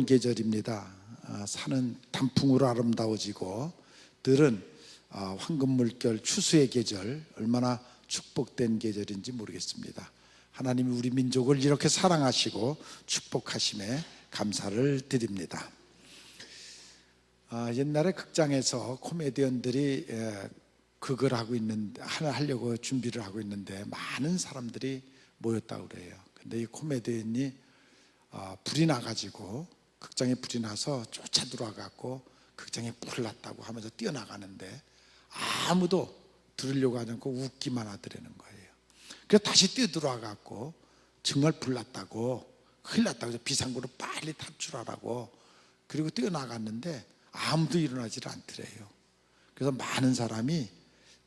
계절입니다. 산은 단풍으로 아름다워지고 들은 황금물결 추수의 계절, 얼마나 축복된 계절인지 모르겠습니다. 하나님이 우리 민족을 이렇게 사랑하시고 축복하심에 감사를 드립니다. 옛날에 극장에서 코미디언들이 극을 하려고 준비를 하고 있는데 많은 사람들이 모였다고 그래요. 근데 이 코미디언이 불이 나가지고, 극장에 불이 나서 쫓아 들어와갖고 극장에 불 났다고 하면서 뛰어나가는데 아무도 들으려고 하지 않고 웃기만 하더라는 거예요. 그래서 다시 뛰어들어와갖고 정말 불 났다고, 큰일 났다고 해서 비상구로 빨리 탈출하라고, 그리고 뛰어나갔는데 아무도 일어나질 않더래요. 그래서 많은 사람이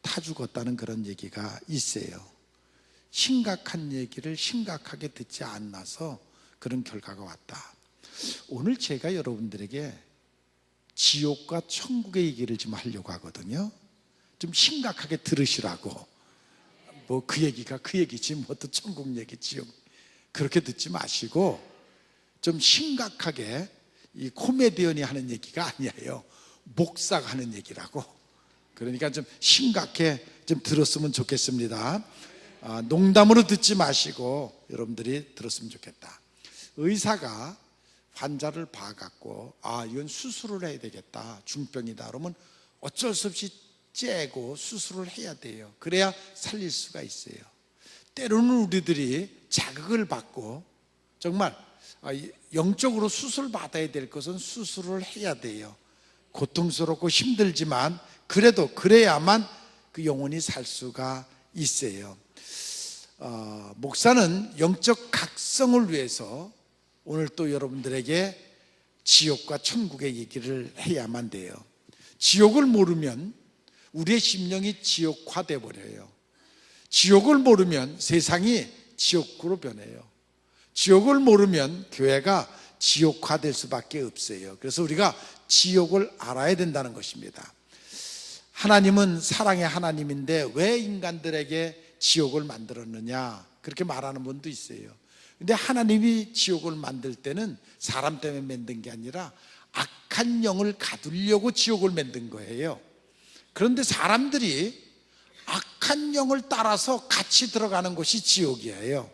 타 죽었다는 그런 얘기가 있어요. 심각한 얘기를 심각하게 듣지 않아서 그런 결과가 왔다. 오늘 제가 여러분들에게 지옥과 천국의 얘기를 좀 하려고 하거든요. 좀 심각하게 들으시라고. 뭐 그 얘기가 그 얘기지, 뭐 또 천국 얘기, 지옥 그렇게 듣지 마시고 좀 심각하게, 이 코미디언이 하는 얘기가 아니에요. 목사가 하는 얘기라고. 그러니까 좀 심각해 좀 들었으면 좋겠습니다. 농담으로 듣지 마시고 여러분들이 들었으면 좋겠다. 의사가 환자를 봐갖고 이건 수술을 해야 되겠다, 중병이다 그러면 어쩔 수 없이 째고 수술을 해야 돼요. 그래야 살릴 수가 있어요. 때로는 우리들이 자극을 받고 정말 영적으로 수술 받아야 될 것은 수술을 해야 돼요. 고통스럽고 힘들지만 그래도 그래야만 그 영혼이 살 수가 있어요. 목사는 영적 각성을 위해서 오늘 또 여러분들에게 지옥과 천국의 얘기를 해야만 돼요. 지옥을 모르면 우리의 심령이 지옥화돼 버려요. 지옥을 모르면 세상이 지옥으로 변해요. 지옥을 모르면 교회가 지옥화될 수밖에 없어요. 그래서 우리가 지옥을 알아야 된다는 것입니다. 하나님은 사랑의 하나님인데 왜 인간들에게 지옥을 만들었느냐, 그렇게 말하는 분도 있어요. 근데 하나님이 지옥을 만들 때는 사람 때문에 만든 게 아니라 악한 영을 가두려고 지옥을 만든 거예요. 그런데 사람들이 악한 영을 따라서 같이 들어가는 곳이 지옥이에요.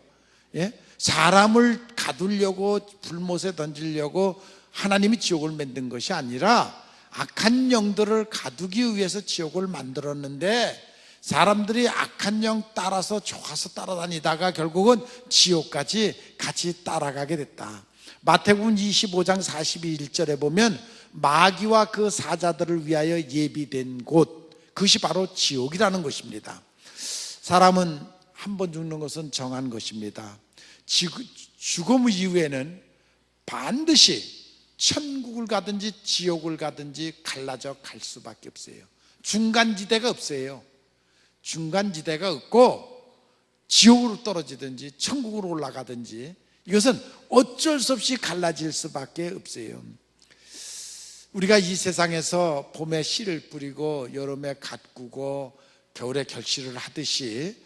사람을 가두려고, 불못에 던지려고 하나님이 지옥을 만든 것이 아니라 악한 영들을 가두기 위해서 지옥을 만들었는데, 사람들이 악한 영 따라서 좋아서 따라다니다가 결국은 지옥까지 같이 따라가게 됐다. 마태복음 25장 41절에 보면 마귀와 그 사자들을 위하여 예비된 곳, 그것이 바로 지옥이라는 것입니다. 사람은 한 번 죽는 것은 정한 것입니다. 죽음 이후에는 반드시 천국을 가든지 지옥을 가든지 갈라져 갈 수밖에 없어요. 중간지대가 없어요. 중간지대가 없고 지옥으로 떨어지든지 천국으로 올라가든지 이것은 어쩔 수 없이 갈라질 수밖에 없어요. 우리가 이 세상에서 봄에 씨를 뿌리고 여름에 가꾸고 겨울에 결실을 하듯이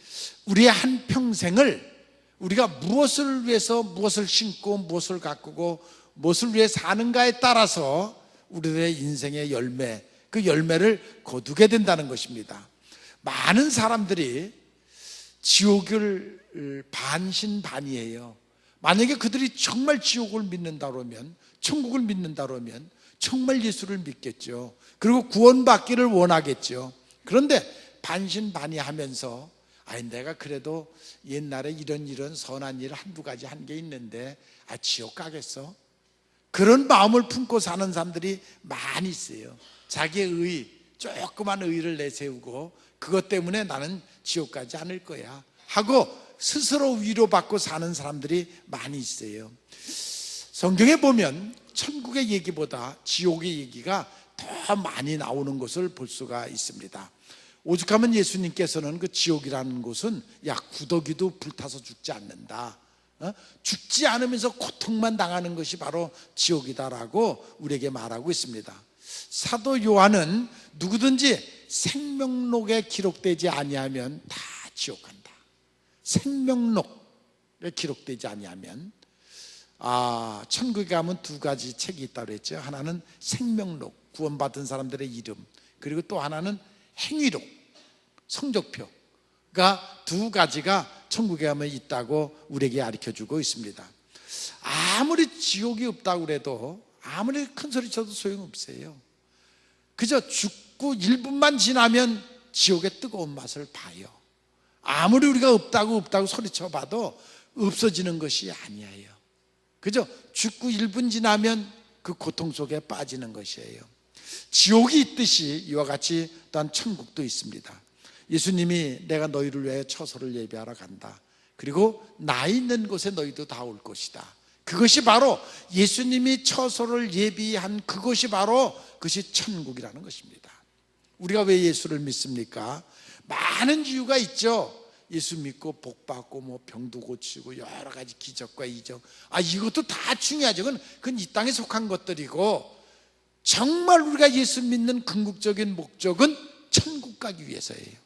우리의 한 평생을 우리가 무엇을 위해서 무엇을 심고 무엇을 가꾸고 무엇을 위해 사는가에 따라서 우리의 인생의 열매, 그 열매를 거두게 된다는 것입니다. 많은 사람들이 지옥을 반신반의해요. 만약에 그들이 정말 지옥을 믿는다 그러면, 천국을 믿는다 그러면 정말 예수를 믿겠죠. 그리고 구원받기를 원하겠죠. 그런데 반신반의하면서 내가 그래도 옛날에 이런 선한 일 한두 가지 한 게 있는데 지옥 가겠어? 그런 마음을 품고 사는 사람들이 많이 있어요. 자기의 의, 조그만 의를 내세우고 그것 때문에 나는 지옥 가지 않을 거야 하고 스스로 위로받고 사는 사람들이 많이 있어요. 성경에 보면 천국의 얘기보다 지옥의 얘기가 더 많이 나오는 것을 볼 수가 있습니다. 오죽하면 예수님께서는 그 지옥이라는 곳은 구더기도 불타서 죽지 않는다, 죽지 않으면서 고통만 당하는 것이 바로 지옥이다라고 우리에게 말하고 있습니다. 사도 요한은 누구든지 생명록에 기록되지 아니하면 다 지옥 간다. 생명록에 기록되지 아니하면 천국에 가면 두 가지 책이 있다고 그랬죠. 하나는 생명록, 구원받은 사람들의 이름, 그리고 또 하나는 행위록, 성적표가 두 가지가 천국에 가면 있다고 우리에게 가르쳐주고 있습니다. 아무리 지옥이 없다고 그래도 아무리 큰 소리 쳐도 소용없어요. 그저 죽고 1분만 지나면 지옥의 뜨거운 맛을 봐요. 아무리 우리가 없다고 소리쳐봐도 없어지는 것이 아니에요. 그저 죽고 1분 지나면 그 고통 속에 빠지는 것이에요. 지옥이 있듯이 이와 같이 또한 천국도 있습니다. 예수님이 내가 너희를 위해 처소를 예비하러 간다. 그리고 나 있는 곳에 너희도 다 올 것이다. 그것이 바로 예수님이 처소를 예비한 그것이 바로 그것이 천국이라는 것입니다. 우리가 왜 예수를 믿습니까? 많은 이유가 있죠. 예수 믿고 복 받고 병도 고치고 여러 가지 기적과 이적, 이것도 다 중요하죠. 그건 이 땅에 속한 것들이고, 정말 우리가 예수 믿는 궁극적인 목적은 천국 가기 위해서예요.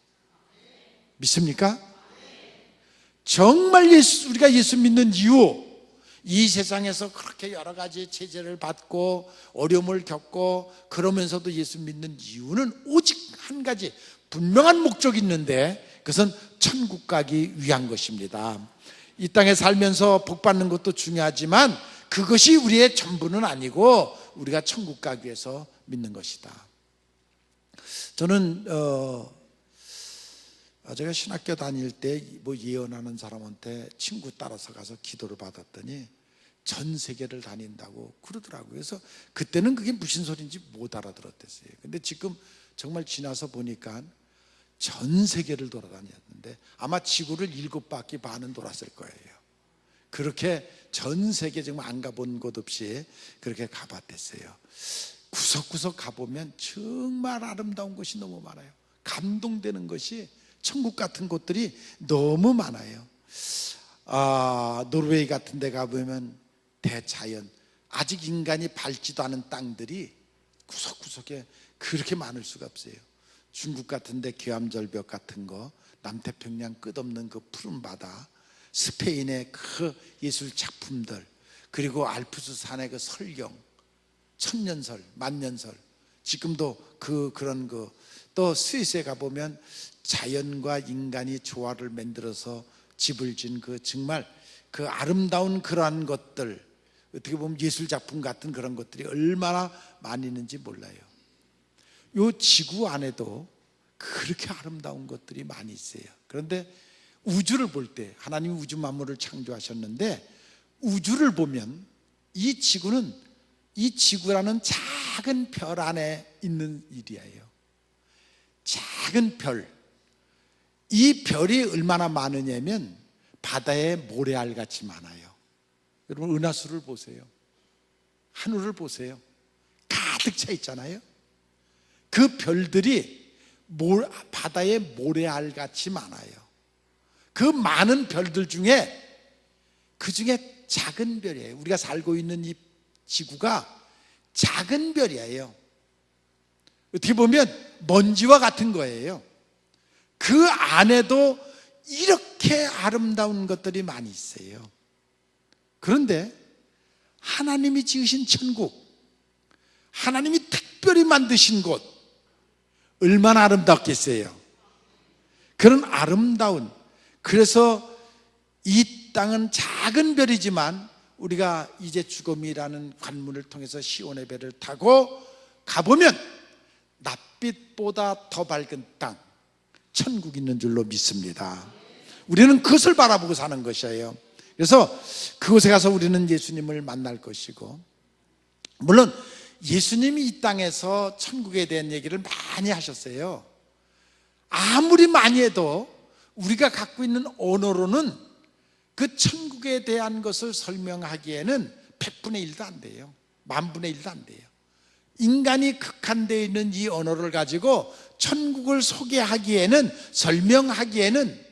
믿습니까? 정말 우리가 예수 믿는 이유, 이 세상에서 그렇게 여러 가지 제재를 받고 어려움을 겪고 그러면서도 예수 믿는 이유는 오직 한 가지 분명한 목적이 있는데, 그것은 천국 가기 위한 것입니다. 이 땅에 살면서 복 받는 것도 중요하지만 그것이 우리의 전부는 아니고 우리가 천국 가기 위해서 믿는 것이다. 저는 제가 신학교 다닐 때 예언하는 사람한테 친구 따라서 가서 기도를 받았더니 전 세계를 다닌다고 그러더라고요. 그래서 그때는 그게 무슨 소리인지 못 알아들었댔어요. 근데 지금 정말 지나서 보니까 전 세계를 돌아다녔는데 아마 지구를 7바퀴 반은 돌았을 거예요. 그렇게 전 세계 정말 안 가본 곳 없이 그렇게 가봤댔어요. 구석구석 가보면 정말 아름다운 곳이 너무 많아요. 감동되는 것이, 천국 같은 곳들이 너무 많아요. 노르웨이 같은 데 가보면 대자연, 아직 인간이 밟지도 않은 땅들이 구석구석에 그렇게 많을 수가 없어요. 중국 같은 데 계암절벽 같은 거, 남태평양 끝없는 그 푸른 바다, 스페인의 그 예술 작품들, 그리고 알프스 산의 그 설경, 천년설, 만년설, 지금도 그런 거, 또 스위스에 가보면 자연과 인간이 조화를 만들어서 집을 진 그 정말 그 아름다운 그러한 것들, 어떻게 보면 예술 작품 같은 그런 것들이 얼마나 많이 있는지 몰라요. 요 지구 안에도 그렇게 아름다운 것들이 많이 있어요. 그런데 우주를 볼 때, 하나님이 우주 만물을 창조하셨는데 우주를 보면 이 지구는, 이 지구라는 작은 별 안에 있는 일이에요. 작은 별, 이 별이 얼마나 많으냐면 바다에 모래알같이 많아요. 여러분 은하수를 보세요. 하늘을 보세요. 가득 차 있잖아요. 그 별들이 바다에 모래알같이 많아요. 그 많은 별들 중에 그 중에 작은 별이에요. 우리가 살고 있는 이 지구가 작은 별이에요. 어떻게 보면 먼지와 같은 거예요. 그 안에도 이렇게 아름다운 것들이 많이 있어요. 그런데 하나님이 지으신 천국, 하나님이 특별히 만드신 곳, 얼마나 아름답겠어요. 그런 아름다운, 그래서 이 땅은 작은 별이지만 우리가 이제 죽음이라는 관문을 통해서 시온의 배를 타고 가보면 낯빛보다 더 밝은 땅, 천국이 있는 줄로 믿습니다. 우리는 그것을 바라보고 사는 것이에요. 그래서 그곳에 가서 우리는 예수님을 만날 것이고, 물론 예수님이 이 땅에서 천국에 대한 얘기를 많이 하셨어요. 아무리 많이 해도 우리가 갖고 있는 언어로는 그 천국에 대한 것을 설명하기에는 100분의 1도 안 돼요. 10,000분의 1도 안 돼요. 인간이 극한되어 있는 이 언어를 가지고 천국을 소개하기에는, 설명하기에는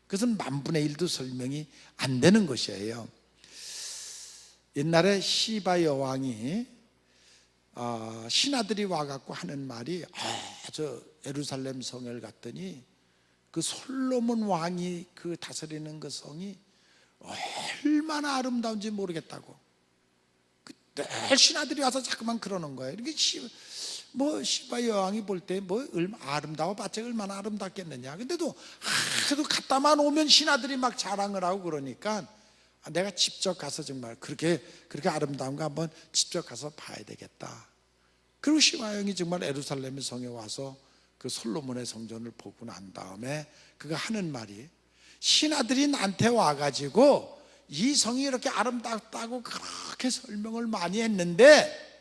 그것은 10,000분의 1도 설명이 안 되는 것이에요. 옛날에 시바 여왕이 신하들이 와갖고 하는 말이, 저 예루살렘 성을 갔더니 그 솔로몬 왕이 그 다스리는 그 성이 얼마나 아름다운지 모르겠다고. 늘 신하들이 와서 자꾸만 그러는 거예요. 이렇게 시바 여왕이 볼 때 아름다워봤자 얼마나 아름답겠느냐. 근데도 그래도 갔다만 오면 신하들이 막 자랑을 하고 그러니까 내가 직접 가서 정말 그렇게 아름다운 거 한번 직접 가서 봐야 되겠다. 그리고 시바 여왕이 정말 예루살렘 성에 와서 그 솔로몬의 성전을 보고 난 다음에 그가 하는 말이, 신하들이 나한테 와가지고 이 성이 이렇게 아름답다고 그렇게 설명을 많이 했는데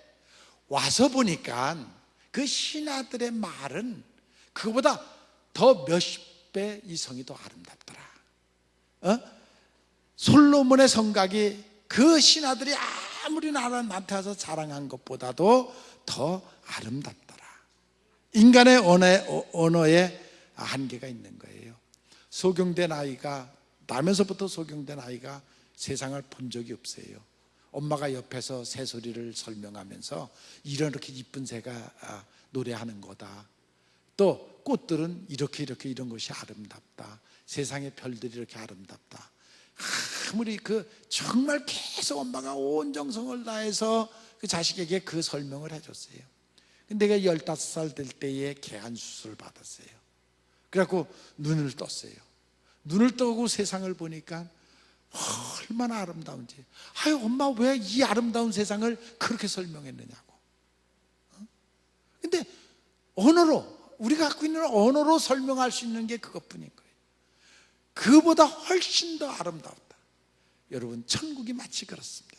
와서 보니까 그 신하들의 말은 그거보다 더 몇십 배 이 성이 더 아름답더라. 솔로몬의 성곽이 그 신하들이 아무리 나한테 와서 자랑한 것보다도 더 아름답더라. 인간의 언어에 한계가 있는 거예요. 소경된 아이가, 나면서부터 소경된 아이가 세상을 본 적이 없어요. 엄마가 옆에서 새소리를 설명하면서 이렇게 이쁜 새가 노래하는 거다. 또 꽃들은 이렇게 이런 것이 아름답다. 세상의 별들이 이렇게 아름답다. 아무리 정말 계속 엄마가 온 정성을 다해서 그 자식에게 그 설명을 해줬어요. 근데 내가 15살 될 때에 개안 수술을 받았어요. 그래갖고 눈을 떴어요. 눈을 뜨고 세상을 보니까 얼마나 아름다운지. 아유, 엄마 왜 이 아름다운 세상을 그렇게 설명했느냐고. 근데 언어로, 우리가 갖고 있는 언어로 설명할 수 있는 게 그것뿐인 거예요. 그보다 훨씬 더 아름다웠다. 여러분, 천국이 마치 그렇습니다.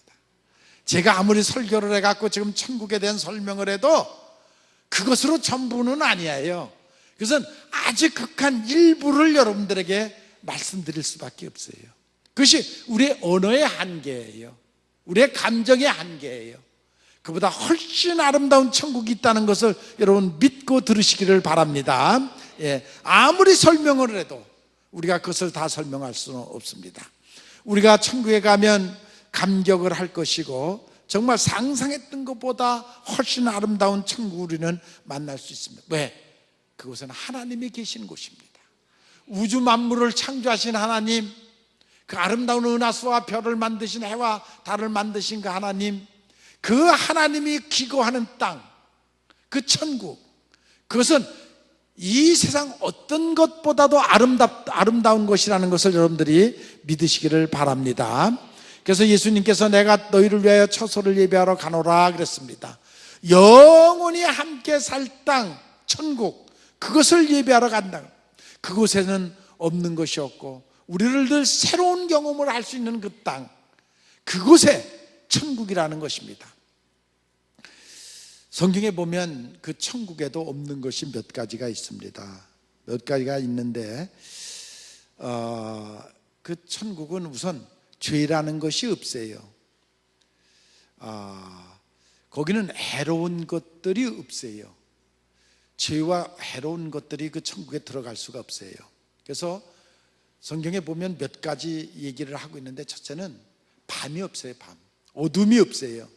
제가 아무리 설교를 해갖고 지금 천국에 대한 설명을 해도 그것으로 전부는 아니에요. 그것은 아주 극한 일부를 여러분들에게 말씀드릴 수밖에 없어요. 그것이 우리의 언어의 한계예요. 우리의 감정의 한계예요. 그보다 훨씬 아름다운 천국이 있다는 것을 여러분 믿고 들으시기를 바랍니다. 아무리 설명을 해도 우리가 그것을 다 설명할 수는 없습니다. 우리가 천국에 가면 감격을 할 것이고 정말 상상했던 것보다 훨씬 아름다운 천국을 우리는 만날 수 있습니다. 왜? 그곳은 하나님이 계신 곳입니다. 우주 만물을 창조하신 하나님, 그 아름다운 은하수와 별을 만드신 해와 달을 만드신 그 하나님, 그 하나님이 기거하는 땅, 그 천국, 그것은 이 세상 어떤 것보다도 아름다운 것이라는 것을 여러분들이 믿으시기를 바랍니다. 그래서 예수님께서 내가 너희를 위하여 처소를 예비하러 가노라 그랬습니다. 영원히 함께 살 땅, 천국, 그것을 예비하러 간다. 그곳에는 없는 것이 없고 우리를 늘 새로운 경험을 할 수 있는 그 땅, 그곳에 천국이라는 것입니다. 성경에 보면 그 천국에도 없는 것이 몇 가지가 있습니다. 몇 가지가 있는데 그 천국은 우선 죄라는 것이 없어요. 거기는 해로운 것들이 없어요. 죄와 해로운 것들이 그 천국에 들어갈 수가 없어요. 그래서 성경에 보면 몇 가지 얘기를 하고 있는데, 첫째는 밤이 없어요. 밤, 어둠이 없어요.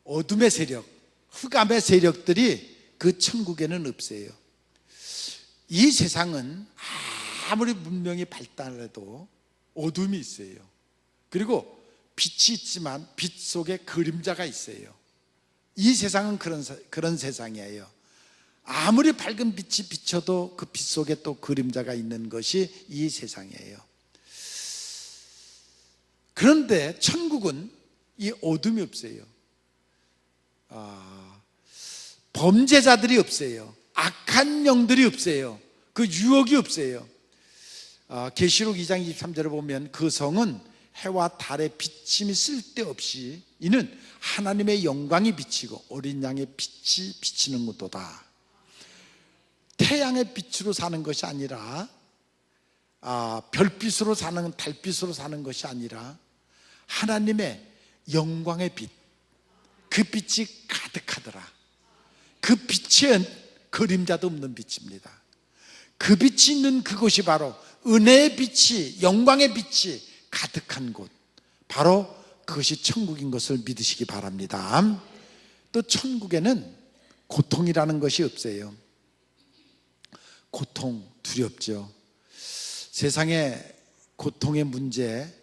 어둠의 세력, 흑암의 세력들이 그 천국에는 없어요. 이 세상은 아무리 문명이 발달해도 어둠이 있어요. 그리고 빛이 있지만 빛 속에 그림자가 있어요. 이 세상은 그런 세상이에요. 아무리 밝은 빛이 비쳐도 그 빛 속에 또 그림자가 있는 것이 이 세상이에요. 그런데 천국은 이 어둠이 없어요. 범죄자들이 없어요. 악한 영들이 없어요. 그 유혹이 없어요. 계시록 2장 23절을 보면 그 성은 해와 달의 비침이 쓸데없이 이는 하나님의 영광이 비치고 어린 양의 빛이 비치는 것도다. 태양의 빛으로 사는 것이 아니라 별빛으로 사는, 달빛으로 사는 것이 아니라 하나님의 영광의 빛, 그 빛이 가득하더라. 그 빛은 그림자도 없는 빛입니다. 그 빛이 있는 그곳이 바로 은혜의 빛이, 영광의 빛이 가득한 곳, 바로 그것이 천국인 것을 믿으시기 바랍니다. 또 천국에는 고통이라는 것이 없어요. 고통 두렵죠. 세상의 고통의 문제,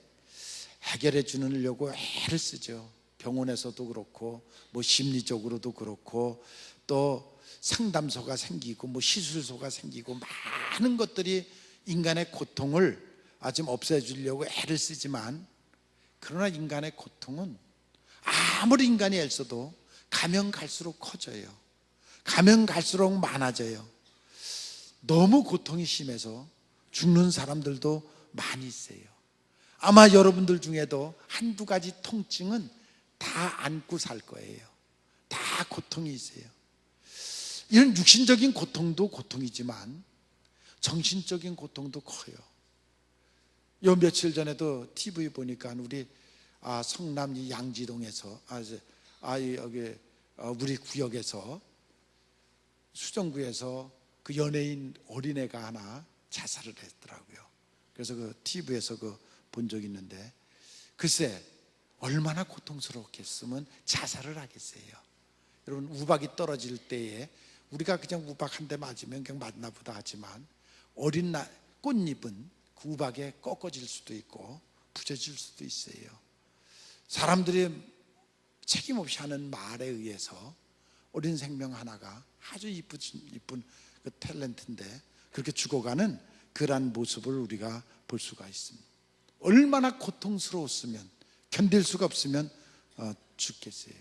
해결해 주려고 애를 쓰죠. 병원에서도 그렇고 뭐 심리적으로도 그렇고 또 상담소가 생기고 뭐 시술소가 생기고 많은 것들이 인간의 고통을 좀 없애주려고 애를 쓰지만, 그러나 인간의 고통은 아무리 인간이 애써도 가면 갈수록 커져요. 가면 갈수록 많아져요. 너무 고통이 심해서 죽는 사람들도 많이 있어요. 아마 여러분들 중에도 한두 가지 통증은 다 안고 살 거예요. 다 고통이 있어요. 이런 육신적인 고통도 고통이지만 정신적인 고통도 커요. 요 며칠 전에도 TV 보니까 우리 성남 이 양지동에서 여기 우리 구역에서 수정구에서 그 연예인 어린애가 하나 자살을 했더라고요. 그래서 그 TV에서 본 적이 있는데, 글쎄 얼마나 고통스럽겠으면 자살을 하겠어요. 여러분, 우박이 떨어질 때에 우리가 그냥 우박 한 대 맞으면 그냥 맞나 보다 하지만, 어린 꽃잎은 그 우박에 꺾어질 수도 있고 부서질 수도 있어요. 사람들이 책임 없이 하는 말에 의해서 어린 생명 하나가 아주 이쁜 그 탤런트인데 그렇게 죽어가는 그러한 모습을 우리가 볼 수가 있습니다. 얼마나 고통스러웠으면, 견딜 수가 없으면 죽겠어요.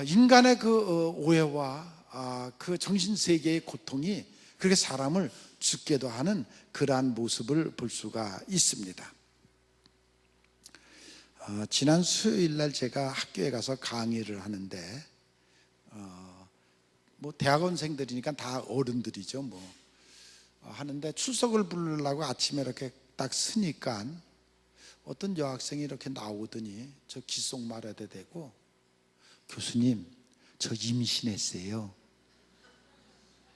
인간의 그 오해와 그 정신세계의 고통이 그렇게 사람을 죽게도 하는 그러한 모습을 볼 수가 있습니다. 지난 수요일 날 제가 학교에 가서 강의를 하는데, 뭐 대학원생들이니까 다 어른들이죠. 하는데 출석을 부르려고 아침에 이렇게 딱 서니까 어떤 여학생이 이렇게 나오더니 저 귓속말에 대고, 교수님, 저 임신했어요.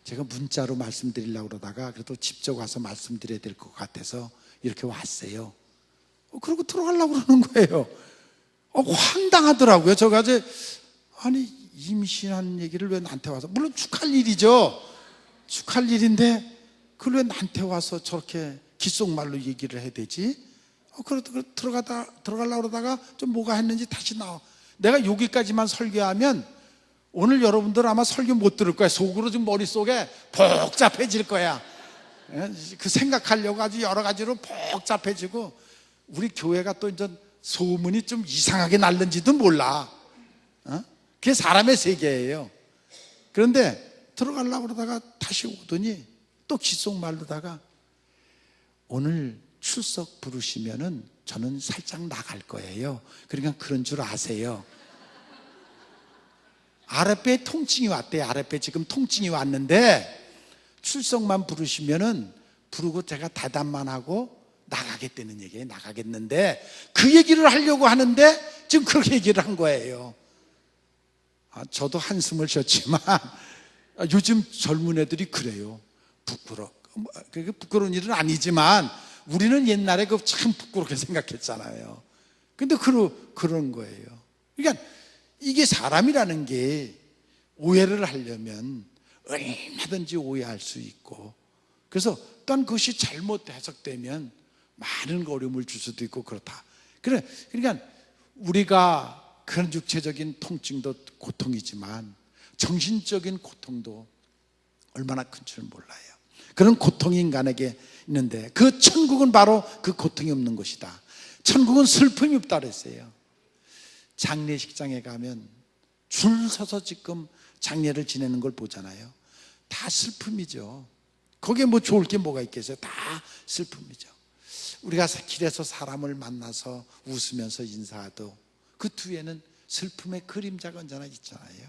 제가 문자로 말씀드리려고 그러다가 그래도 직접 와서 말씀드려야 될 것 같아서 이렇게 왔어요. 그러고 들어가려고 그러는 거예요. 황당하더라고요. 저가 아니, 임신한 얘기를 왜 나한테 와서, 물론 축하할 일이죠. 축하할 일인데 그걸 왜 나한테 와서 저렇게 귓속말로 얘기를 해야 되지? 들어가려고 그러다가 좀 뭐가 했는지 다시 나와. 내가 여기까지만 설교하면 오늘 여러분들 아마 설교 못 들을 거야. 속으로 좀 머릿속에 복잡해질 거야. 그 생각하려고 아주 여러 가지로 복잡해지고, 우리 교회가 또 이제 소문이 좀 이상하게 날는지도 몰라. 그게 사람의 세계예요. 그런데 들어가려고 그러다가 다시 오더니 또 귓속말로다가, 오늘 출석 부르시면은 저는 살짝 나갈 거예요. 그러니까 그런 줄 아세요. 아랫배에 통증이 왔대요. 아랫배에 지금 통증이 왔는데 출석만 부르시면은 부르고 제가 대답만 하고 나가겠다는 얘기예요. 나가겠는데 그 얘기를 하려고 하는데 지금 그렇게 얘기를 한 거예요. 저도 한숨을 쉬었지만 요즘 젊은 애들이 그래요. 그게 부끄러운 일은 아니지만 우리는 옛날에 참 부끄럽게 생각했잖아요. 근데 그런 거예요. 그러니까 이게 사람이라는 게 오해를 하려면 얼마든지 오해할 수 있고, 그래서 또한 그것이 잘못 해석되면 많은 어려움을 줄 수도 있고 그렇다. 그러니까 우리가 그런 육체적인 통증도 고통이지만 정신적인 고통도 얼마나 큰 줄 몰라요. 그런 고통이 인간에게 있는데 그 천국은 바로 그 고통이 없는 곳이다. 천국은 슬픔이 없다 그랬어요. 장례식장에 가면 줄 서서 지금 장례를 지내는 걸 보잖아요. 다 슬픔이죠. 거기에 뭐 좋을 게 뭐가 있겠어요? 다 슬픔이죠. 우리가 길에서 사람을 만나서 웃으면서 인사하도 그 뒤에는 슬픔의 그림자가 언제나 있잖아요.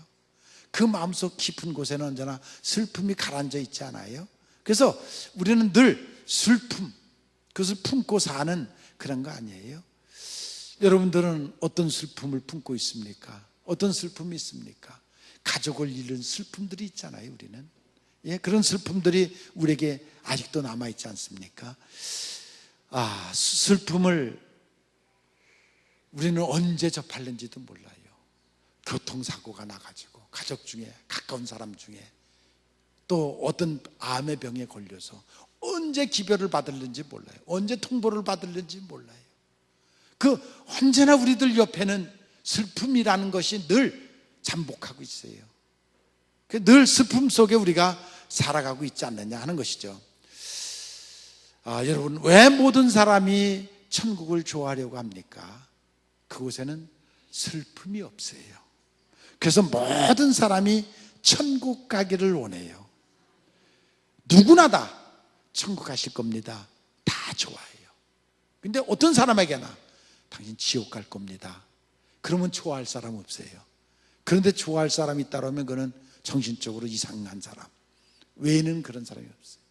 그 마음속 깊은 곳에는 언제나 슬픔이 가라앉아 있지 않아요? 그래서 우리는 늘 슬픔, 그것을 품고 사는 그런 거 아니에요? 여러분들은 어떤 슬픔을 품고 있습니까? 어떤 슬픔이 있습니까? 가족을 잃은 슬픔들이 있잖아요. 우리는 그런 슬픔들이 우리에게 아직도 남아있지 않습니까? 슬픔을 우리는 언제 접할는지도 몰라요. 교통사고가 나가지고 가족 중에, 가까운 사람 중에, 또 어떤 암의 병에 걸려서 언제 기별을 받을는지 몰라요. 언제 통보를 받을는지 몰라요. 언제나 우리들 옆에는 슬픔이라는 것이 늘 잠복하고 있어요. 늘 슬픔 속에 우리가 살아가고 있지 않느냐 하는 것이죠. 여러분, 왜 모든 사람이 천국을 좋아하려고 합니까? 그곳에는 슬픔이 없어요. 그래서 모든 사람이 천국 가기를 원해요. 누구나 다 천국 가실 겁니다. 다 좋아해요. 근데 어떤 사람에게나 당신 지옥 갈 겁니다. 그러면 좋아할 사람 없어요. 그런데 좋아할 사람이 있다면 그는 정신적으로 이상한 사람 외에는 그런 사람이 없어요.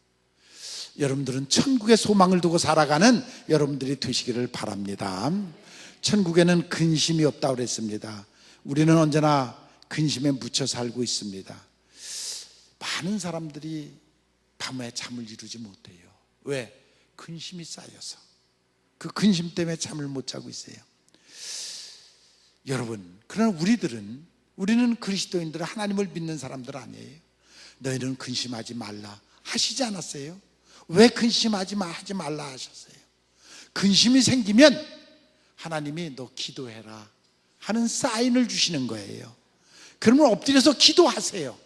여러분들은 천국의 소망을 두고 살아가는 여러분들이 되시기를 바랍니다. 천국에는 근심이 없다고 그랬습니다. 우리는 언제나 근심에 묻혀 살고 있습니다. 많은 사람들이 밤에 잠을 이루지 못해요. 왜? 근심이 쌓여서. 그 근심 때문에 잠을 못 자고 있어요. 여러분, 그러나 우리는 그리스도인들은 하나님을 믿는 사람들 아니에요. 너희는 근심하지 말라 하시지 않았어요? 왜 근심하지 말라 하셨어요? 근심이 생기면 하나님이 너 기도해라 하는 사인을 주시는 거예요. 그러면 엎드려서 기도하세요.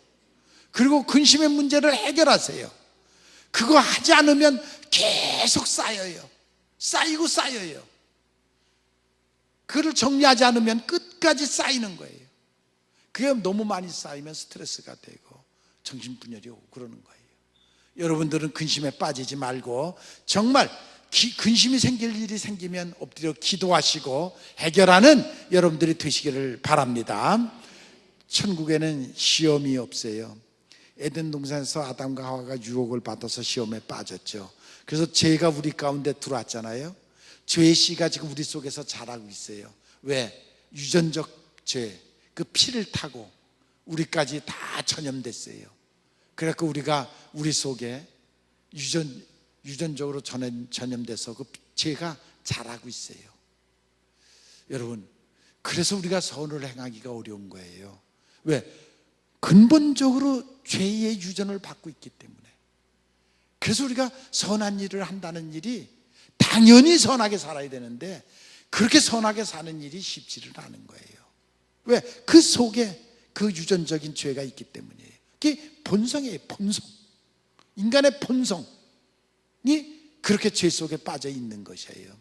그리고 근심의 문제를 해결하세요. 그거 하지 않으면 계속 쌓여요. 쌓이고 쌓여요. 그를 정리하지 않으면 끝까지 쌓이는 거예요. 그게 너무 많이 쌓이면 스트레스가 되고 정신분열이 오고 그러는 거예요. 여러분들은 근심에 빠지지 말고 정말 근심이 생길 일이 생기면 엎드려 기도하시고 해결하는 여러분들이 되시기를 바랍니다. 천국에는 시험이 없어요. 에덴 동산에서 아담과 하와가 유혹을 받아서 시험에 빠졌죠. 그래서 죄가 우리 가운데 들어왔잖아요. 죄의 씨가 지금 우리 속에서 자라고 있어요. 왜? 유전적 죄, 그 피를 타고 우리까지 다 전염됐어요. 그래서 우리가 우리 속에 유전적으로 전염돼서 그 죄가 자라고 있어요. 여러분, 그래서 우리가 선을 행하기가 어려운 거예요. 왜? 근본적으로 죄의 유전을 받고 있기 때문에. 그래서 우리가 선한 일을 한다는 일이 당연히 선하게 살아야 되는데 그렇게 선하게 사는 일이 쉽지를 않은 거예요. 왜? 그 속에 그 유전적인 죄가 있기 때문이에요. 그게 본성이에요. 본성. 인간의 본성이 그렇게 죄 속에 빠져 있는 것이에요.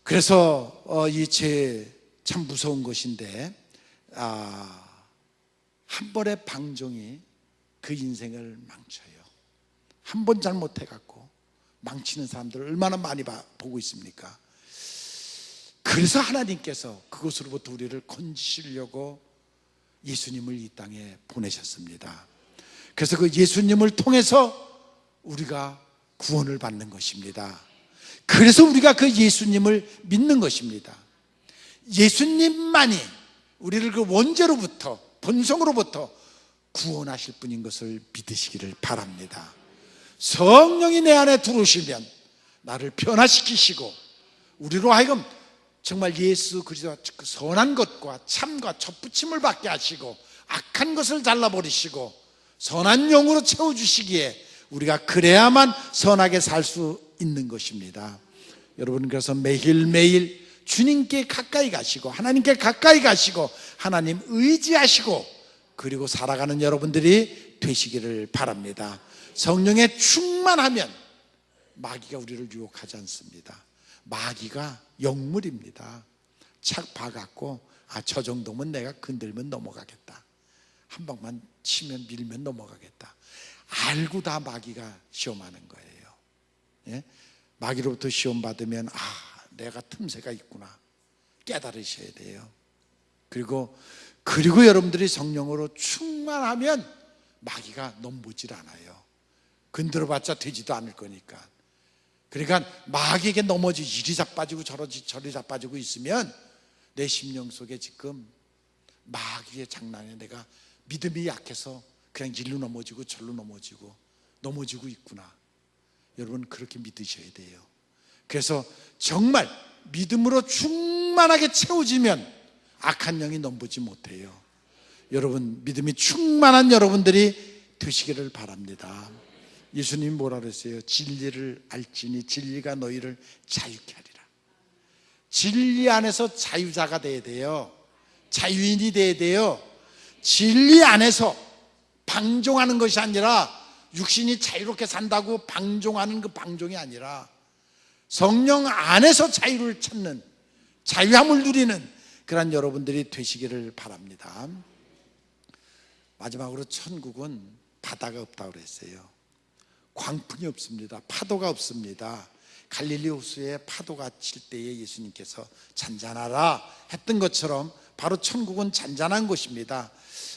그래서 이 죄 참 무서운 것인데 한 번의 방종이 그 인생을 망쳐요. 한 번 잘못해갖고 망치는 사람들을 얼마나 많이 보고 있습니까? 그래서 하나님께서 그것으로부터 우리를 건지시려고 예수님을 이 땅에 보내셨습니다. 그래서 그 예수님을 통해서 우리가 구원을 받는 것입니다. 그래서 우리가 그 예수님을 믿는 것입니다. 예수님만이 우리를 그 원죄로부터, 본성으로부터 구원하실 분인 것을 믿으시기를 바랍니다. 성령이 내 안에 들어오시면 나를 변화시키시고 우리로 하여금 정말 예수 그리스도와 선한 것과 참과 덧붙임을 받게 하시고 악한 것을 잘라버리시고 선한 영으로 채워주시기에 우리가 그래야만 선하게 살 수 있는 것입니다. 여러분, 그래서 매일매일 주님께 가까이 가시고 하나님께 가까이 가시고 하나님 의지하시고 그리고 살아가는 여러분들이 되시기를 바랍니다. 성령에 충만하면 마귀가 우리를 유혹하지 않습니다. 마귀가 영물입니다. 착 봐갖고 저 정도면 내가 건들면 넘어가겠다. 한 방만 치면 밀면 넘어가겠다. 알고 다 마귀가 시험하는 거예요. 예? 마귀로부터 시험 받으면 내가 틈새가 있구나 깨달으셔야 돼요. 그리고 여러분들이 성령으로 충만하면 마귀가 넘보질 않아요. 건드려봤자 되지도 않을 거니까. 그러니까 마귀에게 넘어지 이리 자빠지고 저리 자빠지고 있으면 내 심령 속에 지금 마귀의 장난에 내가 믿음이 약해서 그냥 일로 넘어지고 절로 넘어지고 있구나. 여러분, 그렇게 믿으셔야 돼요. 그래서 정말 믿음으로 충만하게 채워지면 악한 영이 넘보지 못해요. 여러분, 믿음이 충만한 여러분들이 되시기를 바랍니다. 예수님이 뭐라 그랬어요? 진리를 알지니 진리가 너희를 자유케 하리라. 진리 안에서 자유자가 돼야 돼요. 자유인이 돼야 돼요. 진리 안에서 방종하는 것이 아니라, 육신이 자유롭게 산다고 방종하는 그 방종이 아니라 성령 안에서 자유를 찾는, 자유함을 누리는 그런 여러분들이 되시기를 바랍니다. 마지막으로 천국은 바다가 없다고 그랬어요. 광풍이 없습니다. 파도가 없습니다. 갈릴리 호수에 파도가 칠 때에 예수님께서 잔잔하라 했던 것처럼 바로 천국은 잔잔한 곳입니다.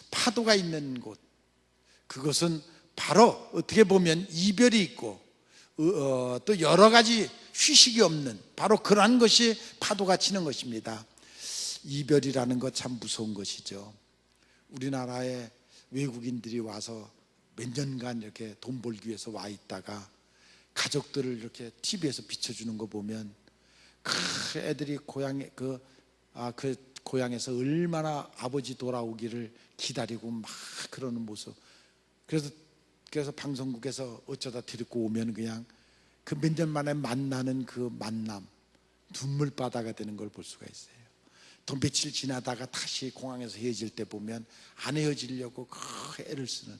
파도가 있는 곳, 그것은 바로 어떻게 보면 이별이 있고 또 여러 가지 휴식이 없는, 바로 그러한 것이 파도가 치는 것입니다. 이별이라는 것 참 무서운 것이죠. 우리나라에 외국인들이 와서 몇 년간 이렇게 돈 벌기 위해서 와 있다가 가족들을 이렇게 TV에서 비춰주는 거 보면 그 애들이 고향에서 얼마나 아버지 돌아오기를 기다리고 막 그러는 모습. 그래서 방송국에서 어쩌다 데리고 오면 그냥 그 몇 년 만에 만나는 그 만남, 눈물바다가 되는 걸 볼 수가 있어요. 또 며칠 지나다가 다시 공항에서 헤어질 때 보면 안 헤어지려고 그 애를 쓰는,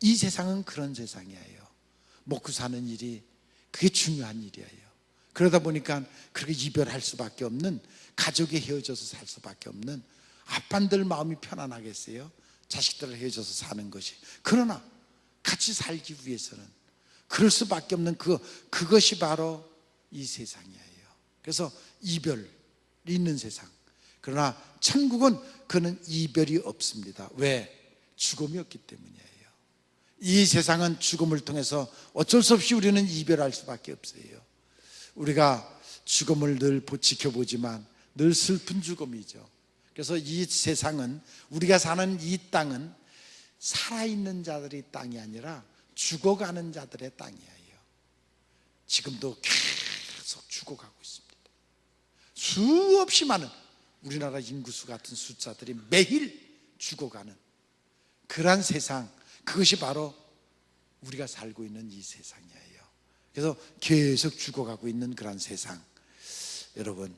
이 세상은 그런 세상이에요. 먹고 사는 일이 그게 중요한 일이에요. 그러다 보니까 그렇게 이별할 수밖에 없는, 가족이 헤어져서 살 수밖에 없는, 아빠들 마음이 편안하겠어요? 자식들을 헤어져서 사는 것이. 그러나 같이 살기 위해서는 그럴 수밖에 없는 그것이 바로 이 세상이에요. 그래서 이별이 있는 세상. 그러나 천국은 그는 이별이 없습니다. 왜? 죽음이 없기 때문이에요. 이 세상은 죽음을 통해서 어쩔 수 없이 우리는 이별할 수밖에 없어요. 우리가 죽음을 늘 지켜보지만 늘 슬픈 죽음이죠. 그래서 이 세상은, 우리가 사는 이 땅은 살아있는 자들의 땅이 아니라 죽어가는 자들의 땅이에요. 지금도 계속 죽어가고 있습니다. 수없이 많은 우리나라 인구수 같은 숫자들이 매일 죽어가는 그러한 세상, 그것이 바로 우리가 살고 있는 이 세상이에요. 그래서 계속 죽어가고 있는 그런 세상. 여러분,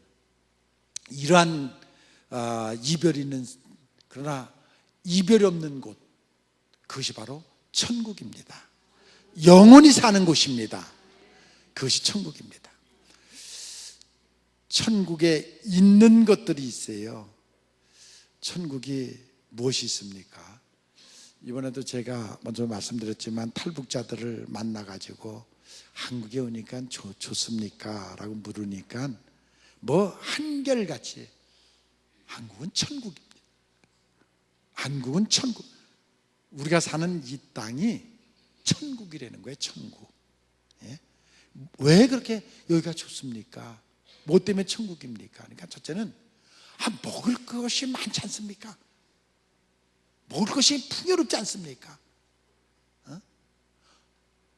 이러한 이별이 있는, 그러나 이별이 없는 곳, 그것이 바로 천국입니다. 영원히 사는 곳입니다. 그것이 천국입니다. 천국에 있는 것들이 있어요. 천국이 무엇이 있습니까? 이번에도 제가 먼저 말씀드렸지만 탈북자들을 만나가지고 한국에 오니까 좋습니까? 라고 물으니까 뭐 한결같이 한국은 천국입니다. 한국은 천국. 우리가 사는 이 땅이 천국이라는 거예요. 천국. 예? 왜 그렇게 여기가 좋습니까? 뭐 때문에 천국입니까? 그러니까 첫째는 먹을 것이 많지 않습니까? 먹을 것이 풍요롭지 않습니까?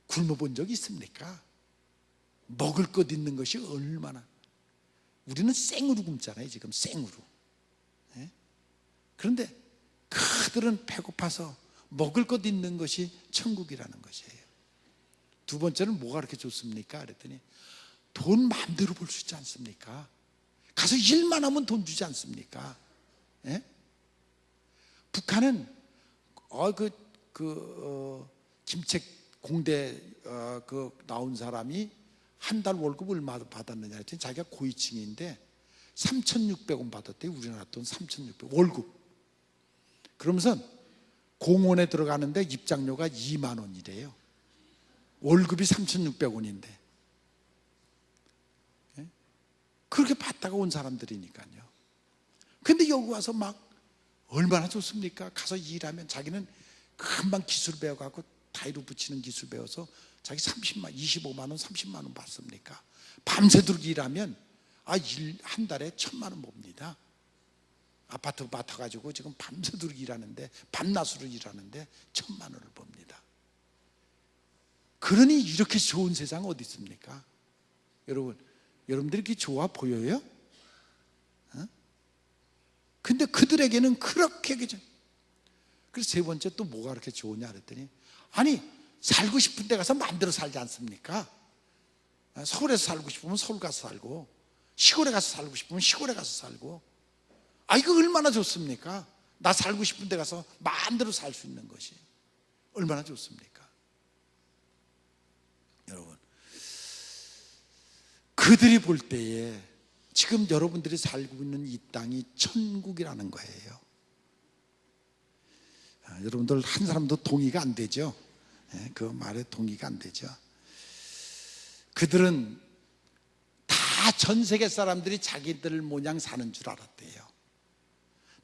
굶어본 적이 있습니까? 먹을 것 있는 것이 얼마나. 우리는 생으로 굶잖아요. 지금 생으로. 예? 그런데 그들은 배고파서 먹을 것 있는 것이 천국이라는 것이에요. 두 번째는 뭐가 그렇게 좋습니까? 그랬더니 돈 마음대로 벌 수 있지 않습니까? 가서 일만 하면 돈 주지 않습니까? 예? 북한은 김책 공대 나온 사람이 한 달 월급 얼마 받았느냐 했더니 자기가 고위층인데 3,600원 받았대요. 우리나라 돈 3,600원 월급. 그러면서 공원에 들어가는데 입장료가 2만 원이래요. 월급이 3,600원인데 그렇게 받다가 온 사람들이니까요. 근데 여기 와서 막 얼마나 좋습니까? 가서 일하면 자기는 금방 기술 배워가고 타이로 붙이는 기술 배워서 자기 30만, 25만 원, 30만 원 받습니까? 밤새도록 일하면 한 달에 1,000만 원 봅니다. 아파트 맡아가지고 지금 밤새도록 일하는데, 밤낮으로 일하는데 1,000만 원을 봅니다. 그러니 이렇게 좋은 세상 어디 있습니까? 여러분들이 이렇게 좋아 보여요? 근데 그들에게는 그렇게. 그래서 세 번째 또 뭐가 그렇게 좋으냐 그랬더니, 아니 살고 싶은 데 가서 마음대로 살지 않습니까? 서울에서 살고 싶으면 서울 가서 살고, 시골에 가서 살고 싶으면 시골에 가서 살고. 이거 얼마나 좋습니까? 나 살고 싶은 데 가서 마음대로 살 수 있는 것이 얼마나 좋습니까? 여러분, 그들이 볼 때에 지금 여러분들이 살고 있는 이 땅이 천국이라는 거예요. 여러분들 한 사람도 동의가 안 되죠? 그 말에 동의가 안 되죠? 그들은 다 전 세계 사람들이 자기들 모양 사는 줄 알았대요.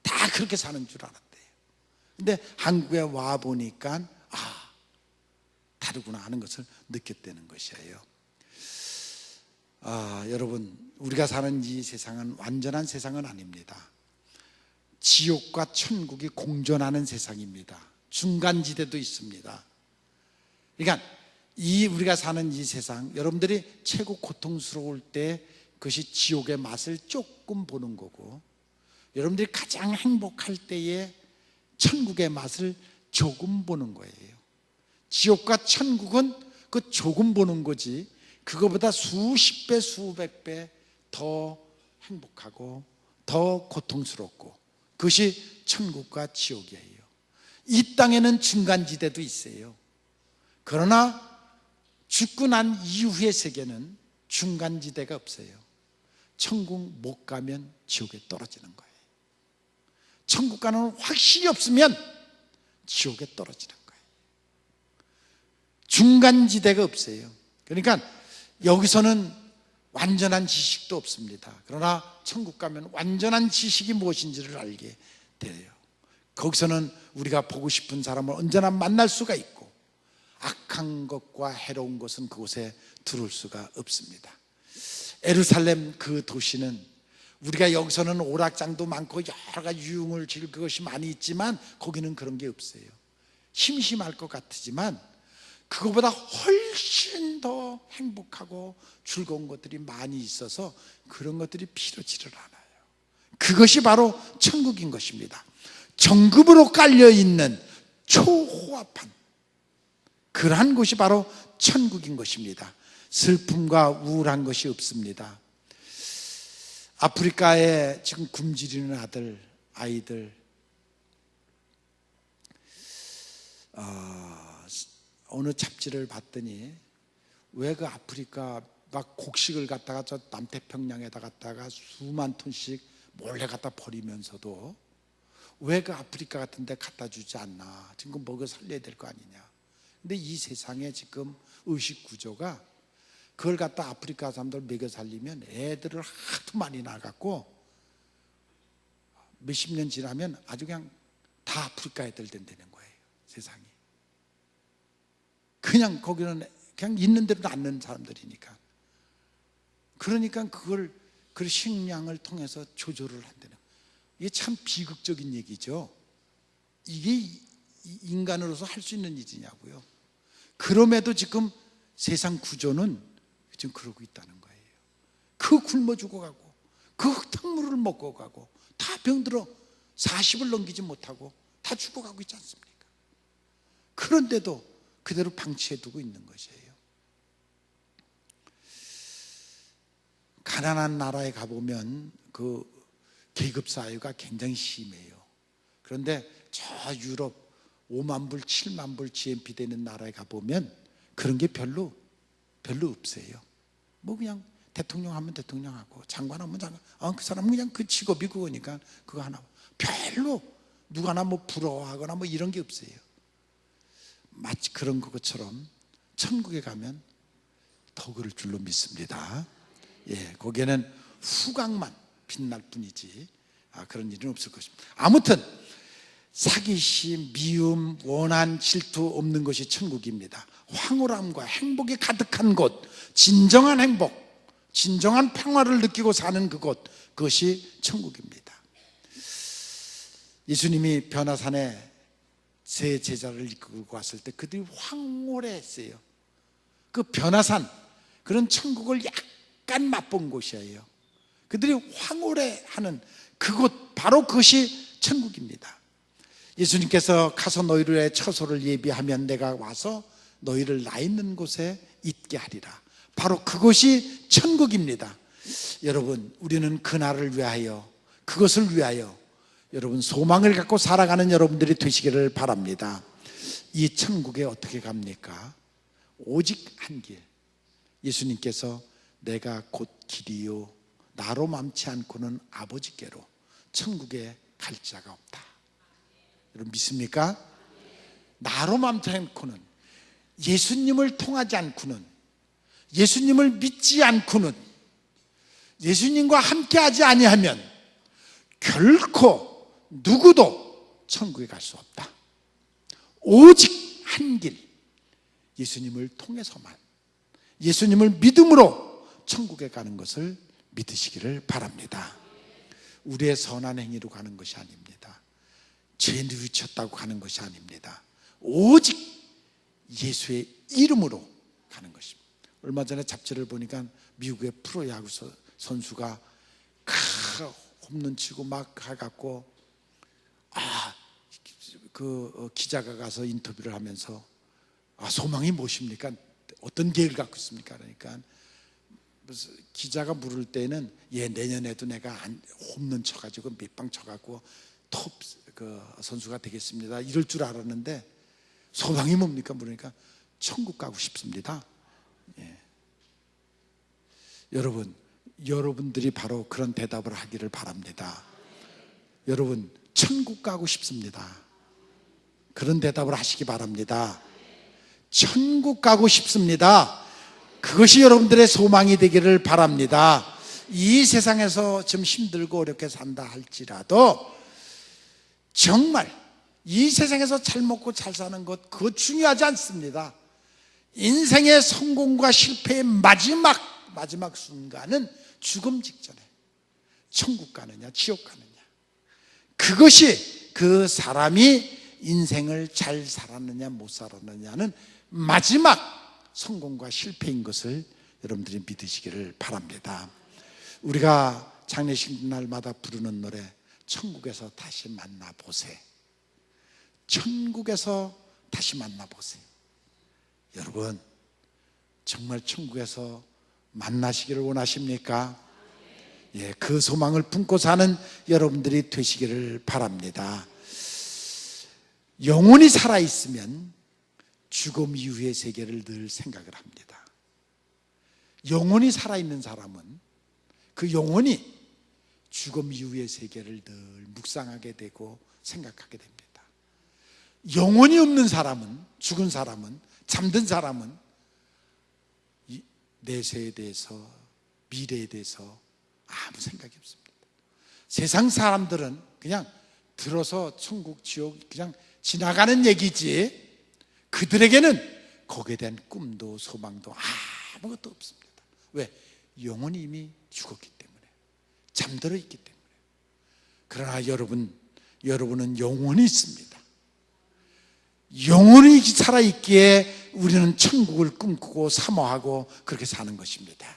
다 그렇게 사는 줄 알았대요. 근데 한국에 와 보니까 다르구나 하는 것을 느꼈다는 것이에요. 여러분, 우리가 사는 이 세상은 완전한 세상은 아닙니다. 지옥과 천국이 공존하는 세상입니다. 중간지대도 있습니다. 그러니까 우리가 사는 이 세상, 여러분들이 최고 고통스러울 때 그것이 지옥의 맛을 조금 보는 거고, 여러분들이 가장 행복할 때에 천국의 맛을 조금 보는 거예요. 지옥과 천국은 그 조금 보는 거지, 그거보다 수십 배, 수백 배 더 행복하고 더 고통스럽고, 그것이 천국과 지옥이에요. 이 땅에는 중간지대도 있어요. 그러나 죽고 난 이후의 세계는 중간지대가 없어요. 천국 못 가면 지옥에 떨어지는 거예요. 천국 가는 확신이 없으면 지옥에 떨어지는 거예요. 중간지대가 없어요. 그러니까 여기서는 완전한 지식도 없습니다. 그러나 천국 가면 완전한 지식이 무엇인지를 알게 돼요. 거기서는 우리가 보고 싶은 사람을 언제나 만날 수가 있고, 악한 것과 해로운 것은 그곳에 들어올 수가 없습니다. 예루살렘 그 도시는, 우리가 여기서는 오락장도 많고 여러 가지 유흥을 즐길 것이 많이 있지만 거기는 그런 게 없어요. 심심할 것 같지만 그거보다 훨씬 더 행복하고 즐거운 것들이 많이 있어서 그런 것들이 필요치를 않아요. 그것이 바로 천국인 것입니다. 정금으로 깔려있는 초호합한 그러한 곳이 바로 천국인 것입니다. 슬픔과 우울한 것이 없습니다. 아프리카에 지금 굶주리는 아이들, 어느 잡지를 봤더니 왜 그 아프리카 막 곡식을 갖다가 저 남태평양에다 갖다가 수만 톤씩 몰래 갖다 버리면서도 왜 그 아프리카 같은 데 갖다 주지 않나, 지금 먹여 살려야 될 거 아니냐. 근데 이 세상에 지금 의식 구조가 그걸 갖다 아프리카 사람들 먹여 살리면 애들을 하도 많이 낳아갖고 몇십 년 지나면 아주 그냥 다 아프리카 애들 된다는 거예요. 세상이 그냥 거기는 그냥 있는 대로 낳는 사람들이니까. 그러니까 그걸 그 식량을 통해서 조절을 한다는 거예요. 이게 참 비극적인 얘기죠. 이게 인간으로서 할 수 있는 일이냐고요. 그럼에도 지금 세상 구조는 지금 그러고 있다는 거예요. 그 굶어 죽어가고 그 흙탕물을 먹고 가고 다 병들어 40을 넘기지 못하고 다 죽어가고 있지 않습니까? 그런데도 그대로 방치해두고 있는 것이에요. 가난한 나라에 가보면 그 계급사회가 굉장히 심해요. 그런데 저 유럽 5만 불, 7만 불 GNP 되는 나라에 가보면 그런 게 별로 없어요. 뭐 그냥 대통령 하면 대통령하고 장관 하면 장관, 그 사람은 그냥 그 직업이 그거니까 그거 하나, 별로 누가 하나 뭐 부러워하거나 뭐 이런 게 없어요. 마치 그런 것처럼 천국에 가면 더 그럴 줄로 믿습니다. 거기에는 후광만 빛날 뿐이지 그런 일은 없을 것입니다. 아무튼 사기심, 미움, 원한, 질투 없는 것이 천국입니다. 황홀함과 행복이 가득한 곳, 진정한 행복, 진정한 평화를 느끼고 사는 그것이 천국입니다. 예수님이 변화산에 세 제자를 이끌고 왔을 때 그들이 황홀해했어요. 그 변화산, 그런 천국을 약간 맛본 곳이에요. 그들이 황홀해하는 그곳, 바로 그것이 천국입니다. 예수님께서 가서 너희를 처소를 예비하면 내가 와서 너희를 나 있는 곳에 있게 하리라. 바로 그곳이 천국입니다. 여러분, 우리는 그날을 위하여, 그것을 위하여 여러분 소망을 갖고 살아가는 여러분들이 되시기를 바랍니다. 이 천국에 어떻게 갑니까? 오직 한 길. 예수님께서 내가 곧 길이요 나로 맘치 않고는 아버지께로 천국에 갈 자가 없다. 여러분 믿습니까? 나로 맘치 않고는, 예수님을 통하지 않고는, 예수님을 믿지 않고는, 예수님과 함께하지 아니하면 결코 누구도 천국에 갈 수 없다. 오직 한 길, 예수님을 통해서만, 예수님을 믿음으로 천국에 가는 것을 믿으시기를 바랍니다. 우리의 선한 행위로 가는 것이 아닙니다. 죄 뉘우쳤다고 가는 것이 아닙니다. 오직 예수의 이름으로 가는 것입니다. 얼마 전에 잡지를 보니까 미국의 프로야구 선수가 홈런 치고 막 해갖고 기자가 가서 인터뷰를 하면서 소망이 무엇입니까? 어떤 계획을 갖고 있습니까? 그러니까 기자가 물을 때는 내년에도 내가 홈런 쳐가지고 몇 방 쳐갖고 톱 선수가 되겠습니다. 이럴 줄 알았는데 소망이 뭡니까? 물으니까 천국 가고 싶습니다. 여러분들이 바로 그런 대답을 하기를 바랍니다. 여러분, 천국 가고 싶습니다. 그런 대답을 하시기 바랍니다. 천국 가고 싶습니다. 그것이 여러분들의 소망이 되기를 바랍니다. 이 세상에서 좀 힘들고 어렵게 산다 할지라도 정말 이 세상에서 잘 먹고 잘 사는 것, 그거 중요하지 않습니다. 인생의 성공과 실패의 마지막 순간은 죽음 직전에 천국 가느냐 지옥 가느냐, 그것이 그 사람이 인생을 잘 살았느냐 못 살았느냐는 마지막 성공과 실패인 것을 여러분들이 믿으시기를 바랍니다. 우리가 장례식 날마다 부르는 노래, 천국에서 다시 만나보세. 천국에서 다시 만나보세. 여러분, 정말 천국에서 만나시기를 원하십니까? 그 소망을 품고 사는 여러분들이 되시기를 바랍니다. 영혼이 살아있으면 죽음 이후의 세계를 늘 생각을 합니다. 영혼이 살아있는 사람은 그 영혼이 죽음 이후의 세계를 늘 묵상하게 되고 생각하게 됩니다. 영혼이 없는 사람은, 죽은 사람은, 잠든 사람은 내세에 대해서, 미래에 대해서 아무 생각이 없습니다. 세상 사람들은 그냥 들어서 천국, 지옥 그냥 지나가는 얘기지, 그들에게는 거기에 대한 꿈도 소망도 아무것도 없습니다. 왜? 영혼이 이미 죽었기 때문에, 잠들어 있기 때문에. 그러나 여러분은 영혼이 있습니다. 영혼이 살아있기에 우리는 천국을 꿈꾸고 사모하고 그렇게 사는 것입니다.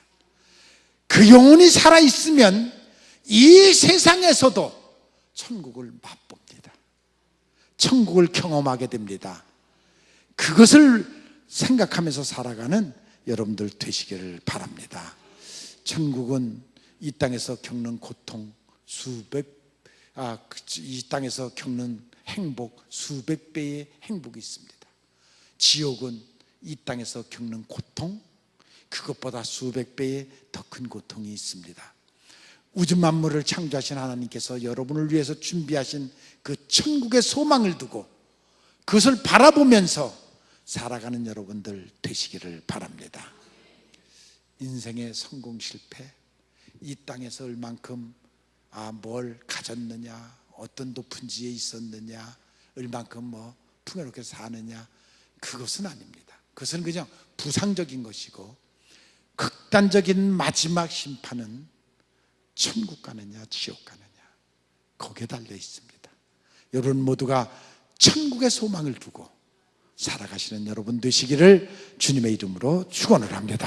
그 영혼이 살아있으면 이 세상에서도 천국을 맛봅니다. 천국을 경험하게 됩니다. 그것을 생각하면서 살아가는 여러분들 되시기를 바랍니다. 천국은 이 땅에서 겪는 고통 이 땅에서 겪는 행복 수백 배의 행복이 있습니다. 지옥은 이 땅에서 겪는 고통, 그것보다 수백 배의 더 큰 고통이 있습니다. 우주 만물을 창조하신 하나님께서 여러분을 위해서 준비하신 그 천국의 소망을 두고 그것을 바라보면서 살아가는 여러분들 되시기를 바랍니다. 인생의 성공 실패, 이 땅에서 얼만큼 뭘 가졌느냐, 어떤 높은 지에 있었느냐, 얼만큼 풍요롭게 사느냐, 그것은 아닙니다. 그것은 그냥 부상적인 것이고, 극단적인 마지막 심판은 천국 가느냐 지옥 가느냐, 거기에 달려 있습니다. 여러분 모두가 천국의 소망을 두고 살아가시는 여러분 되시기를 주님의 이름으로 축원을 합니다.